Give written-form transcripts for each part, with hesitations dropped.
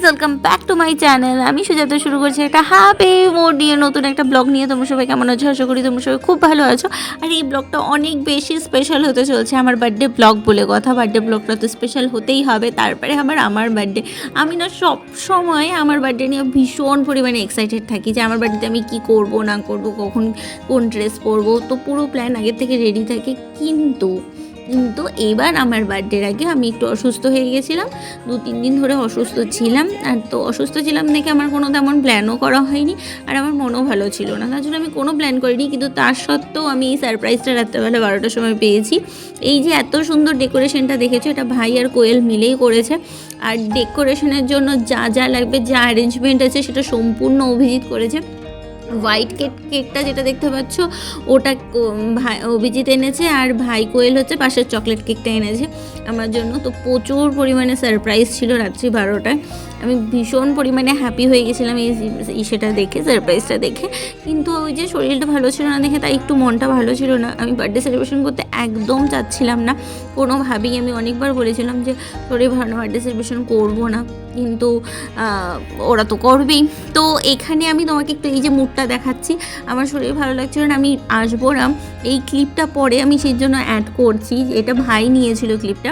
Welcome back to my channel. আমি সুজাতা শুরু করছি একটা হ্যাপি মোড নিয়ে, নতুন একটা ব্লগ নিয়ে। তোমরা সবাই কেমন আছো? আশা করি তোমরা সবাই খুব ভালো আছো। আর এই ব্লগটা অনেক বেশি স্পেশাল হতে চলছে। আমার বার্থডে ব্লগ বলে কথা, বার্থডে ব্লগটা তো স্পেশাল হতেই হবে। তারপরে আমার বার্থডে, আমি না সব সময় আমার বার্থডে নিয়ে ভীষণ পরিমাণে এক্সাইটেড থাকি যে আমার বার্থডেতে আমি কী করব না করব, কখন কোন ড্রেস পরবো, তো পুরো প্ল্যান আগের থেকে রেডি থাকে। কিন্তু এবার আমার বার্থডের আগে আমি একটু অসুস্থ হয়ে গেছিলাম, 2-3 দিন ধরে অসুস্থ ছিলাম। আর তো অসুস্থ ছিলাম দেখে আমার কোনো তেমন প্ল্যানও করা হয়নি, আর আমার মনও ভালো ছিল না, তার জন্য আমি কোনো প্ল্যান করিনি। কিন্তু তার সত্ত্বেও আমি এই সারপ্রাইজটা রাত্রেবেলা 12টার সময় পেয়েছি। এই যে এত সুন্দর ডেকোরেশনটা দেখেছো, এটা ভাই আর কোয়েল মিলেই করেছে। আর ডেকোরেশনের জন্য যা যা লাগবে, যা অ্যারেঞ্জমেন্ট আছে, সেটা সম্পূর্ণ অভিজিৎ করেছে। হোয়াইট কেকটা যেটা দেখতে পাচ্ছ, ওটা ভাই অভিজিৎ এনেছে, আর ভাই কোয়েল হচ্ছে পাশের চকলেট কেকটা এনেছে আমার জন্য। তো প্রচুর পরিমাণে সারপ্রাইজ ছিল রাত্রি 12টায়। আমি ভীষণ পরিমাণে হ্যাপি হয়ে গেছিলাম সেটা দেখে, সারপ্রাইজটা দেখে। কিন্তু ওই যে শরীরটা ভালো ছিল না দেখে, তাই একটু মনটা ভালো ছিল না। আমি বার্থডে সেলিব্রেশন করতে একদম চাচ্ছিলাম না কোনোভাবেই। আমি অনেকবার বলেছিলাম যে শরীর ভালো না, বার্থডে সেলিব্রেশন করবো না, কিন্তু ওরা তো করবেই। তো এখানে আমি তোমাকে একটু এই যে মুডটা দেখাচ্ছি, আমার শরীর ভালো লাগছিল না, আমি আসবো না। এই ক্লিপটা পরে আমি সেই জন্য অ্যাড করছি, এটা ভাই নিয়েছিল ক্লিপটা।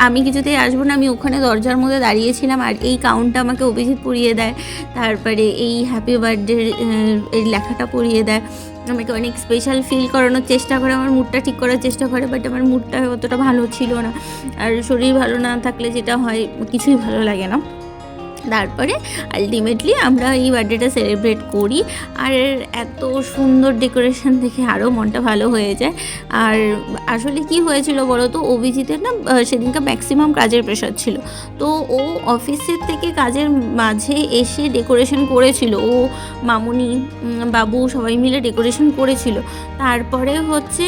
আমি কিছুতেই আসবো না, আমি ওখানে দরজার মধ্যে দাঁড়িয়েছিলাম, আর এই কাউন্টটা আমাকে অভিজিৎ পরিয়ে দেয়, তারপরে এই হ্যাপি বার্থডে এই লেখাটা পরিয়ে দেয়, আমাকে অনেক স্পেশাল ফিল করানোর চেষ্টা করে, আমার মুডটা ঠিক করার চেষ্টা করে। বাট আমার মুডটা অতটা ভালো ছিল না, আর শরীর ভালো না থাকলে যেটা হয়, কিছুই ভালো লাগে না। তারপরে আলটিমেটলি আমরা এই বার্থডেটা সেলিব্রেট করি। আর এত সুন্দর ডেকোরেশন দেখে আরও মনটা ভালো হয়ে যায়। আর আসলে কি হয়েছিল বলো তো, অভিজিতের না সেদিনকে ম্যাক্সিমাম কাজের প্রেশার ছিল। তো ও অফিসের থেকে কাজের মাঝে এসে ডেকোরেশন করেছিল, ও মামুনি বাবু সবাই মিলে ডেকোরেশন করেছিল। তারপরে হচ্ছে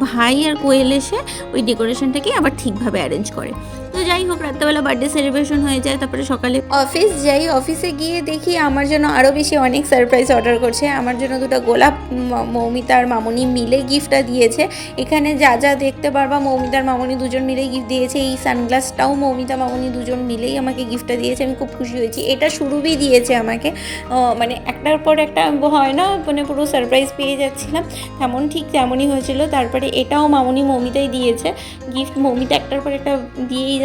ভাই আর কোয়েল এসে ওই ডেকোরেশনটাকে আবার ঠিকভাবে অ্যারেঞ্জ করে। তো যাই হোক, রাত্রেবেলা বার্থডে সেলিব্রেশন হয়ে যায়। তারপরে সকালে অফিস যাই, অফিসে গিয়ে দেখি আমার জন্য আরও বেশি অনেক সারপ্রাইজ অর্ডার করছে। আমার জন্য 2টা গোলাপ মৌমিতা আর মামুনি মিলে গিফটটা দিয়েছে। এখানে যা যা দেখতে পারবা, মৌমিতা আর মামুনি দুজন মিলেই গিফট দিয়েছে। এই সানগ্লাসটাও মৌমিতা মামুনি দুজন মিলেই আমাকে গিফটটা দিয়েছে। আমি খুব খুশি হয়েছি। এটা সুরভি দিয়েছে আমাকে, মানে একটার পর একটা হয় না, মানে পুরো সারপ্রাইজ পেয়ে যাচ্ছিলাম, তেমন ঠিক তেমনই হয়েছিল। তারপরে এটাও মামুনি মৌমিতাই দিয়েছে গিফট। মৌমিতা একটার পর একটা দিয়েই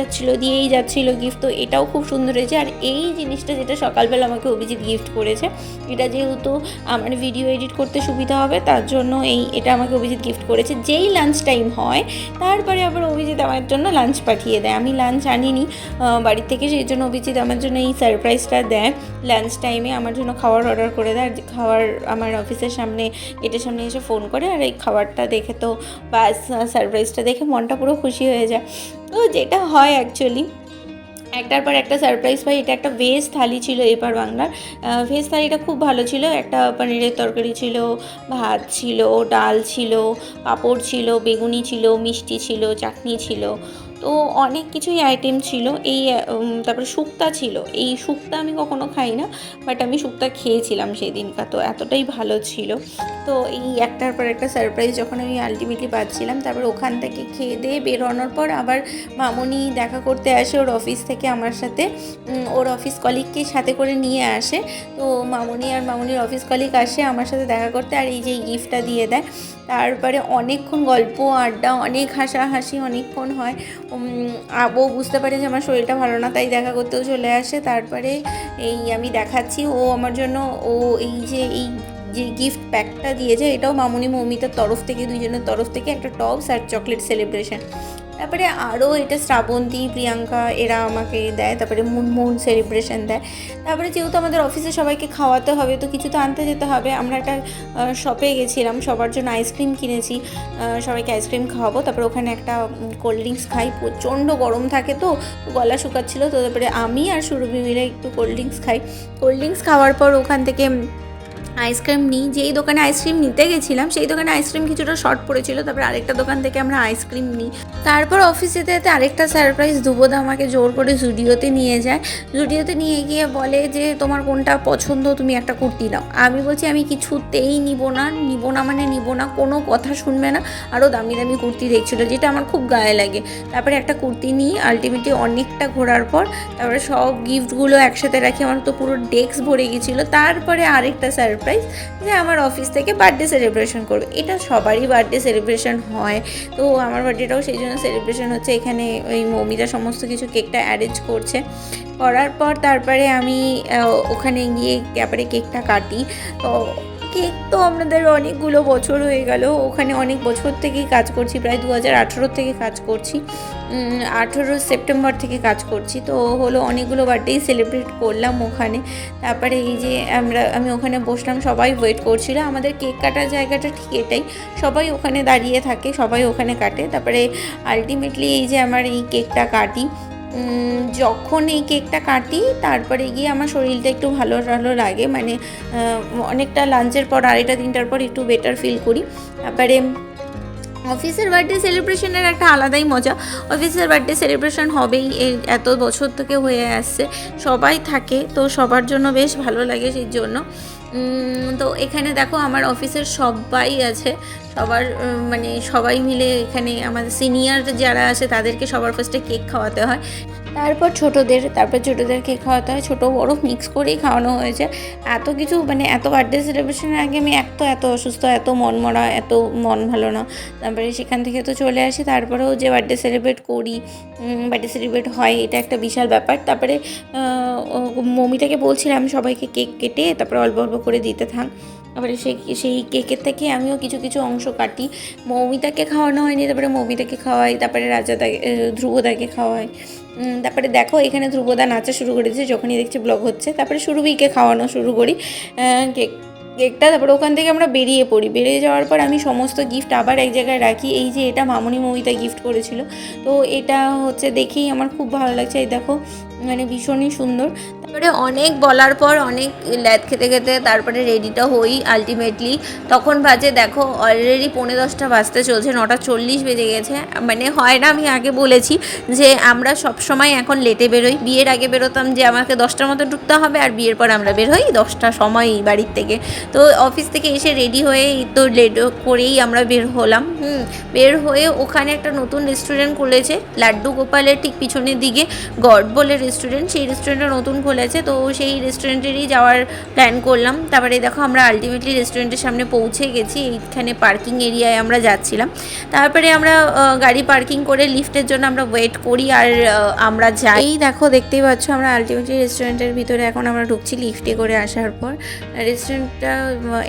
যাচ্ছিল গিফট। তো এটাও খুব সুন্দর হয়েছে। আর এই জিনিসটা যেটা সকালবেলা আমাকে অভিজিৎ গিফট করেছে, এটা যেহেতু আমার ভিডিও এডিট করতে সুবিধা হবে, তার জন্য এটা আমাকে অভিজিৎ গিফট করেছে। যেই লাঞ্চ টাইম হয়, তারপরে আবার অভিজিৎ আমার জন্য লাঞ্চ পাঠিয়ে দেয়। আমি লাঞ্চ আনিনি বাড়ির থেকে, সেই জন্য অভিজিৎ আমার জন্য এই সারপ্রাইজটা দেয়। লাঞ্চ টাইমে আমার জন্য খাবার অর্ডার করে দেয়, আর খাবার আমার অফিসের সামনে গেটের সামনে এসে ফোন করে। আর এই খাবারটা দেখে তো বাস, সারপ্রাইজটা দেখে মনটা পুরো খুশি হয়ে যায়। তো যেটা হয় অ্যাকচুয়ালি, একটার পর একটা সারপ্রাইজ পাই। এটা একটা ভেজ থালি ছিল, এপার বাংলার ভেজ থালিটা খুব ভালো ছিল। একটা পনিরের তরকারি ছিল, ভাত ছিল, ডাল ছিল, পাঁপড় ছিল, বেগুনি ছিল, মিষ্টি ছিল, চাটনি ছিল, তো অনেক কিছুই আইটেম ছিল। তারপরে শুক্তা ছিল। এই শুক্তা আমি কখনো খাই না, বাট আমি শুক্তা খেয়েছিলাম সেই দিনকার, তো এতটাই ভালো ছিল। তো এই একটার পর একটা সারপ্রাইজ যখন আমি আলটিমেটলি পাচ্ছিলাম, তারপর ওখান থেকে খেয়ে দিয়ে বেরোনোর পর আবার মামুনি দেখা করতে আসে ওর অফিস থেকে আমার সাথে, ওর অফিস কলিগকে সাথে করে নিয়ে আসে। তো মামুনি আর মামুনির অফিস কলিগ আসে আমার সাথে দেখা করতে, আর এই যে গিফটটা দিয়ে দেয়। তারপরে অনেকক্ষণ গল্প আড্ডা, অনেক হাসাহাসি অনেকক্ষণ হয়। ও বুঝতে পারে যে আমার শরীরটা ভালো না, তাই দেখা করতেও চলে আসে। তারপরে আমি দেখাচ্ছি, ও আমার জন্য এই যে গিফট প্যাকটা দিয়েছে, এটাও মামুনি মৌমিতার তরফ থেকে, দুইজনের তরফ থেকে একটা টপস আর চকলেট সেলিব্রেশন। তারপরে আরও এটা শ্রাবন্তী, প্রিয়াঙ্কা এরা আমাকে দেয়। তারপরে মুনমুন সেলিব্রেশন দেয়। তারপরে যেহেতু আমাদের অফিসে সবাইকে খাওয়াতে হবে, তো কিছু তো আনতে যেতে হবে। আমরা একটা শপে গেছিলাম, সবার জন্য আইসক্রিম কিনেছি, সবাইকে আইসক্রিম খাওয়াবো। তারপরে ওখানে একটা কোল্ড ড্রিঙ্কস খাই, প্রচণ্ড গরম থাকে তো গলা শুকাচ্ছিলো। তো তারপরে আমি আর সুরভি মিলে একটু কোল্ড ড্রিঙ্কস খাই। কোল্ড ড্রিঙ্কস খাওয়ার পর ওখান থেকে আইসক্রিম নিই। যেই দোকানে আইসক্রিম নিতে গেছিলাম সেই দোকানে আইসক্রিম কিছুটা শর্ট পড়েছিল, তারপর আরেকটা দোকান থেকে আমরা আইসক্রিম নিই। তারপর অফিস যেতে যেতে আরেকটা সারপ্রাইজ, ধ্রুবদা আমাকে জোর করে জুডিওতে নিয়ে যায়। জুডিওতে নিয়ে গিয়ে বলে যে তোমার কোনটা পছন্দ, তুমি একটা কুর্তি নাও। আমি বলছি আমি কিছুতেই নিব না মানে নিব না, কোনো কথা শুনবে না। আরও দামি দামি কুর্তি দেখছিলো, যেটা আমার খুব গায়ে লাগে। তারপরে একটা কুর্তি নিই। আলটিমেটলি অনেকটা ঘোরার পর তারপরে সব গিফটগুলো একসাথে রাখি, আমার তো পুরো ডেস্ক ভরে গেছিলো। তারপরে আরেকটা সারপ্রাইজ, যে আমার অফিস থেকে বার্থডে সেলিব্রেশন করবে। এটা সবারই বার্থডে সেলিব্রেশন হয়, তো আমার বার্থডেটাও সেই জন্য সেলিব্রেশন হচ্ছে। এখানে ওই মৌমিতা সমস্ত কিছু কেকটা অ্যারেঞ্জ করছে। করার পর তারপরে আমি ওখানে গিয়ে তারপরে কেকটা কাটি। তো কেক তো আমাদের অনেকগুলো বছর হয়ে গেল, ওখানে অনেক বছর থেকেই কাজ করছি, প্রায় 2018 থেকে কাজ করছি, 18 সেপ্টেম্বর থেকে কাজ করছি। তো হলো অনেকগুলো বার্থডেই সেলিব্রেট করলাম ওখানে। তারপরে এই যে আমি ওখানে বসলাম, সবাই ওয়েট করছিল। আমাদের কেক কাটার জায়গাটা ঠিক এটাই, সবাই ওখানে দাঁড়িয়ে থাকে, সবাই ওখানে কাটে। তারপরে আলটিমেটলি এই যে আমার এই কেকটা কাটি, যখন এই কেকটা কাটি তারপরে গিয়ে আমার শরীরটা একটু ভালো লাগে, মানে অনেকটা লাঞ্চের পর 2:30-3টার পর একটু বেটার ফিল করি। তারপরে অফিসের বার্থডে সেলিব্রেশনের একটা আলাদাই মজা। অফিসের বার্থডে সেলিব্রেশন হবেই, এত বছর থেকে হয়ে আসছে, সবাই থাকে, তো সবার জন্য বেশ ভালো লাগে সেই জন্য। তো এখানে দেখো আমার অফিসের সবাই আছে, সবার মানে সবাই মিলে এখানে আমাদের সিনিয়র যারা আছে তাদেরকে সবার ফার্স্টে কেক খাওয়াতে হয়, তারপর ছোটোদের কেক খাওয়াতে হয়, ছোটো বড় মিক্স করেই খাওয়ানো হয়েছে। এত কিছু মানে এত বার্থডে সেলিব্রেশনের আগে আমি এত অসুস্থ, এত মনমরা, এত মন ভালো না। তারপরে সেখান থেকে তো চলে আসি, তারপরেও যে বার্থডে সেলিব্রেট করি, বার্থডে সেলিব্রেট হয়, এটা একটা বিশাল ব্যাপার। তারপরে মৌমিতাকে বলছিলাম সবাইকে কেক কেটে তারপরে অল্প অল্প করে দিতে থাক। তারপরে সেই কেকের থেকে আমিও কিছু অংশ কাটি। মৌমিতাকে খাওয়ানো হয়নি, তারপরে মৌমিতাকে খাওয়াই, তারপরে ধ্রুবদাকে খাওয়াই। তারপরে দেখো এখানে ধ্রুবদা নাচা শুরু করেছে যখনই দেখছি ব্লগ হচ্ছে। তারপরে সুরভিকে খাওয়ানো শুরু করি কেকটা। তারপরে ওখান থেকে আমরা বেরিয়ে যাওয়ার পর আমি সমস্ত গিফট আবার এক জায়গায় রাখি। এই যে এটা মামনি মৌমিতা গিফট করেছিল, তো এটা হচ্ছে দেখেই আমার খুব ভালো লাগছে। এই দেখো মানে ভীষণই সুন্দর। তারপরে অনেক বলার পর অনেক ল্যাদ খেতে তারপরে রেডিটা হই আলটিমেটলি। তখন বাজে দেখো অলরেডি 10:45 বাজতে চলছে, 9:40 বেজে গেছে। মানে হয় না, আমি আগে বলেছি যে আমরা সব সময় এখন লেটে বেরোই। বিয়ের আগে বেরোতাম যে আমাকে 10টার মতো ঢুকতে হবে, আর বিয়ের পর আমরা বের হই 10টার সময়ই বাড়ির থেকে। তো অফিস থেকে এসে রেডি হয়ে তো লেট করেই আমরা বের হলাম। বের হয়ে ওখানে একটা নতুন রেস্টুরেন্ট খুলেছে লাড্ডু গোপালের ঠিক পিছনের দিকে, গড বলে রেস্টুরেন্ট, সেই রেস্টুরেন্টটা নতুন খুলেছে। তো সেই রেস্টুরেন্টেরই যাওয়ার প্ল্যান করলাম। তারপরে দেখো আমরা আলটিমেটলি রেস্টুরেন্টের সামনে পৌঁছে গেছি। এইখানে পার্কিং এরিয়ায় আমরা যাচ্ছিলাম। তারপরে আমরা গাড়ি পার্কিং করে লিফটের জন্য আমরা ওয়েট করি, আর আমরা যাই। এই দেখো দেখতেই পাচ্ছ আমরা আলটিমেটলি রেস্টুরেন্টের ভিতরে এখন আমরা ঢুকছি লিফটে করে আসার পর। রেস্টুরেন্টটা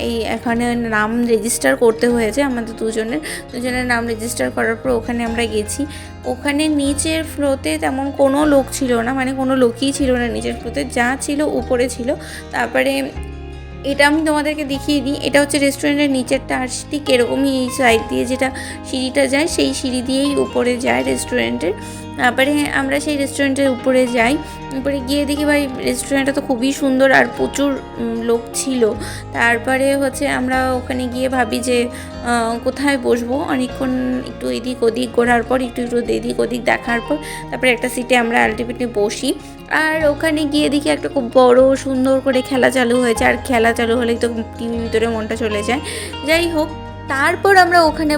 এই এখানে নাম রেজিস্টার করতে হয়েছে আমাদের দুজনের নাম রেজিস্টার করার পর ওখানে আমরা গেছি। ওখানে নিচের ফ্লোতে তেমন কোনো লোক ছিল না, মানে কোনো লোকই ছিল না নিচের ফ্লোতে, যা ছিল উপরে ছিল। তারপরে এটা আমি তোমাদেরকে দেখিয়ে দিই, এটা হচ্ছে রেস্টুরেন্টের নিচেরটা, আর ঠিক এরকমই এই সাইড দিয়ে যেটা সিঁড়িটা যায় সেই সিঁড়ি দিয়েই উপরে যায় রেস্টুরেন্টের। তারপরে আমরা সেই রেস্টুরেন্টের উপরে যাই, উপরে গিয়ে দেখি ভাই রেস্টুরেন্টটা তো খুবই সুন্দর আর প্রচুর লোক ছিল। তারপরে হচ্ছে আমরা ওখানে গিয়ে ভাবি যে কোথায় বসবো, অনেকক্ষণ একটু এদিক ওদিক ঘোরার পর একটু এদিক ওদিক দেখার পর তারপরে একটা সিটে আমরা আলটিমেটলি বসি। আর ওখানে গিয়ে দেখি একটা খুব বড় সুন্দর করে খেলা চালু হয়েছে, আর খেলা চালু হলেই তো টিভির ভিতরে মনটা চলে যায়। যাই হোক, তারপর আমরা ওখানে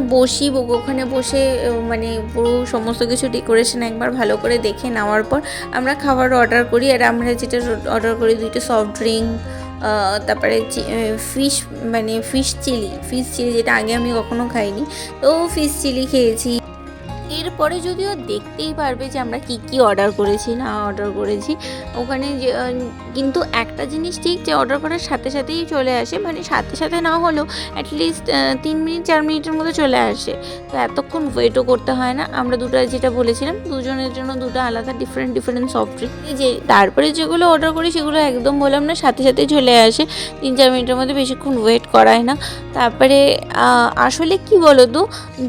ওখানে বসে মানে পুরো সমস্ত কিছু ডেকোরেশন একবার ভালো করে দেখে নেওয়ার পর আমরা খাবার অর্ডার করি। আর আমরা যেটা অর্ডার করি 2টা সফট ড্রিঙ্ক, তারপরে ফিশ চিলি যেটা আগে আমি কখনো খাইনি, তো ফিশ চিলি খেয়েছি। এরপরে যদিও দেখতেই পারবে যে আমরা কি অর্ডার করেছি না অর্ডার করেছি ওখানে, কিন্তু একটা জিনিস ঠিক যে অর্ডার করার সাথে সাথেই চলে আসে, মানে সাথে না হলেও অ্যাটলিস্ট 3 মিনিট 4 মিনিটের মধ্যে চলে আসে, তো এতক্ষণ ওয়েটও করতে হয় না। আমরা দুটো যেটা বলেছিলাম দুজনের জন্য 2টা আলাদা ডিফারেন্ট সফট ড্রিঙ্ক, যে তারপরে যেগুলো অর্ডার করি সেগুলো একদম বললাম না সাথে চলে আসে, 3-4 মিনিটের মধ্যে বেশিক্ষণ ওয়েট করায় না। তারপরে আসলে কি বলো তো,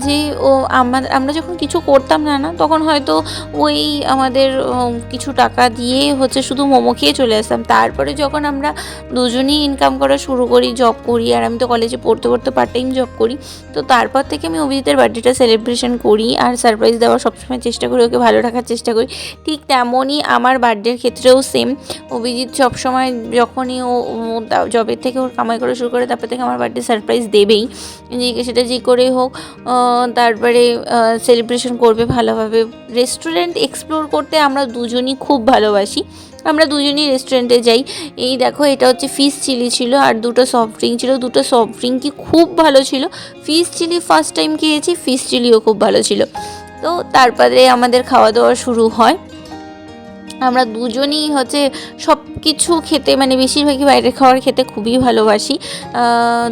যে আমরা যখন কিছু করতাম না, তখন হয়তো ওই আমাদের কিছু টাকা দিয়ে হচ্ছে শুধু মোমো খেয়ে চলে আসতাম। তারপরে যখন আমরা দুজনেই ইনকাম করা শুরু করি, জব করি, আর আমি তো কলেজে পড়তে পড়তে পার্ট টাইম জব করি, তো তারপর থেকে আমি অভিজিতের বার্থডেটা সেলিব্রেশন করি আর সারপ্রাইজ দেওয়ার সবসময় চেষ্টা করি, ওকে ভালো রাখার চেষ্টা করি। ঠিক তেমনই আমার বার্থডের ক্ষেত্রেও সেম। অভিজিৎ সবসময় যখনই ও জবের থেকে ওর কামাই করা শুরু করে তারপর থেকে আমার বার্থডে সারপ্রাইজ দেবেই, সেটা যে করেই হোক। তারপরে সেলিব্রেশন করবে ভালোভাবে। রেস্টুরেন্ট এক্সপ্লোর করতে আমরা দুজনই খুব ভালোবাসি, আমরা দুজনই রেস্টুরেন্টে যাই। এই দেখো, এটা হচ্ছে ফিশ চিলি ছিল আর দুটো সফট ড্রিঙ্ক ছিল। দুটো সফট ড্রিঙ্কই খুব ভালো ছিল। ফিশ চিলি ফার্স্ট টাইম খেয়েছি, ফিশ চিলিও খুব ভালো ছিল। তো তারপরে আমাদের খাওয়া দাওয়া শুরু হয়। আমরা দুজনই হচ্ছে সব কিছু খেতে, মানে বেশিরভাগই বাইরের খাবার খেতে খুবই ভালোবাসি।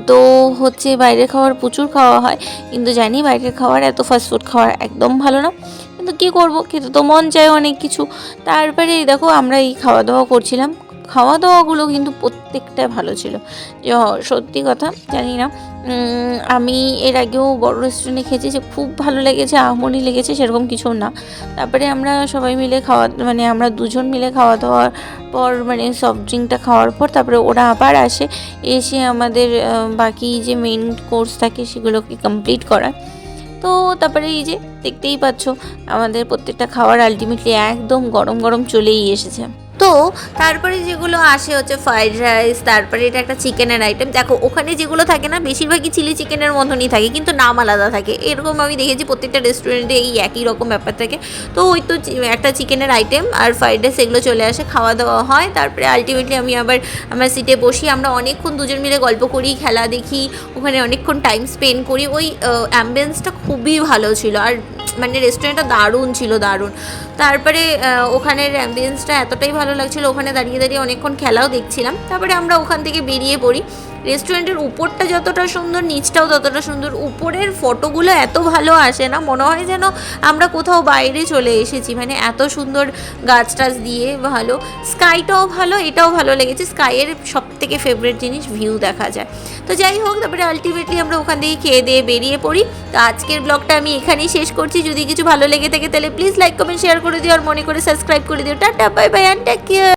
তো হচ্ছে বাইরের খাবার প্রচুর খাওয়া হয়, কিন্তু জানি বাইরের খাবার এত ফাস্টফুড খাওয়ার একদম ভালো না, কিন্তু কী করবো, খেতে তো মন চায় অনেক কিছু। তারপরে দেখো আমরা এই খাওয়া দাওয়া করছিলাম, খাওয়া দাওয়াগুলো কিন্তু প্রত্যেকটা ভালো ছিল। সত্যি কথা, জানি না, আমি এর আগেও বড় রেস্টুরেন্টে খেয়েছি যে খুব ভালো লেগেছে, আহামরি লেগেছে সেরকম কিছু না। তারপরে আমরা সবাই মিলে মানে আমরা দুজন মিলে খাওয়া দাওয়ার পর, মানে সফট ড্রিঙ্কটা খাওয়ার পর তারপরে ওরা আবার আসে, এসে আমাদের বাকি যে মেন কোর্স থাকে সেগুলোকে কমপ্লিট করায়। তো তারপরে এই যে দেখতেই পাচ্ছ আমাদের প্রত্যেকটা খাবার আলটিমেটলি একদম গরম গরম চলেই এসেছে। তো তারপরে যেগুলো আসে হচ্ছে ফ্রাইড রাইস, তারপরে এটা একটা চিকেনের আইটেম। দেখো ওখানে যেগুলো থাকে না বেশিরভাগই চিলি চিকেনের মতনই থাকে, কিন্তু নাম আলাদা থাকে। এরকম আমি দেখেছি প্রত্যেকটা রেস্টুরেন্টে এই একই রকম ব্যাপার থাকে। তো ওই তো একটা চিকেনের আইটেম আর ফ্রাইড রাইস এগুলো চলে আসে, খাওয়া দাওয়া হয়। তারপরে আলটিমেটলি আমি আবার আমার সিটে বসি, আমরা অনেকক্ষণ দুজন মিলে গল্প করি, খেলা দেখি, ওখানে অনেকক্ষণ টাইম স্পেন্ড করি। ওই অ্যাম্বিয়েন্সটা খুবই ভালো ছিল, আর মানে রেস্টুরেন্টটা দারুণ ছিল, দারুণ। তারপরে ওখানের অ্যাম্বিয়েন্সটা এতটাই ভালো লাগছিলো, ওখানে দাঁড়িয়ে দাঁড়িয়ে অনেকক্ষণ খেলাও দেখছিলাম। তারপরে আমরা ওখান থেকে বেরিয়ে পড়ি। রেস্টুরেন্টের উপরটা যতটা সুন্দর, নিচটাও ততটা সুন্দর। উপরের ফটোগুলো এত ভালো আসে না, মনে হয় যেন আমরা কোথাও বাইরে চলে এসেছি, মানে এত সুন্দর গাছ টাছ দিয়ে ভালো। স্কাইটাও ভালো, এটাও ভালো লেগেছে। স্কাইয়ের সব থেকে ফেভারিট জিনিস ভিউ দেখা যায়। তো যাই হোক, তারপরে আলটিমেটলি আমরা ওখান থেকে খেয়ে দিয়ে বেরিয়ে পড়ি। তো আজকের ব্লগটা আমি এখানেই শেষ করছি। যদি কিছু ভালো লেগে থাকে তাহলে প্লিজ লাইক কমেন্ট শেয়ার করে দিও, আর মনে করে সাবস্ক্রাইব করে দিও। টাটা, bye bye, and take care.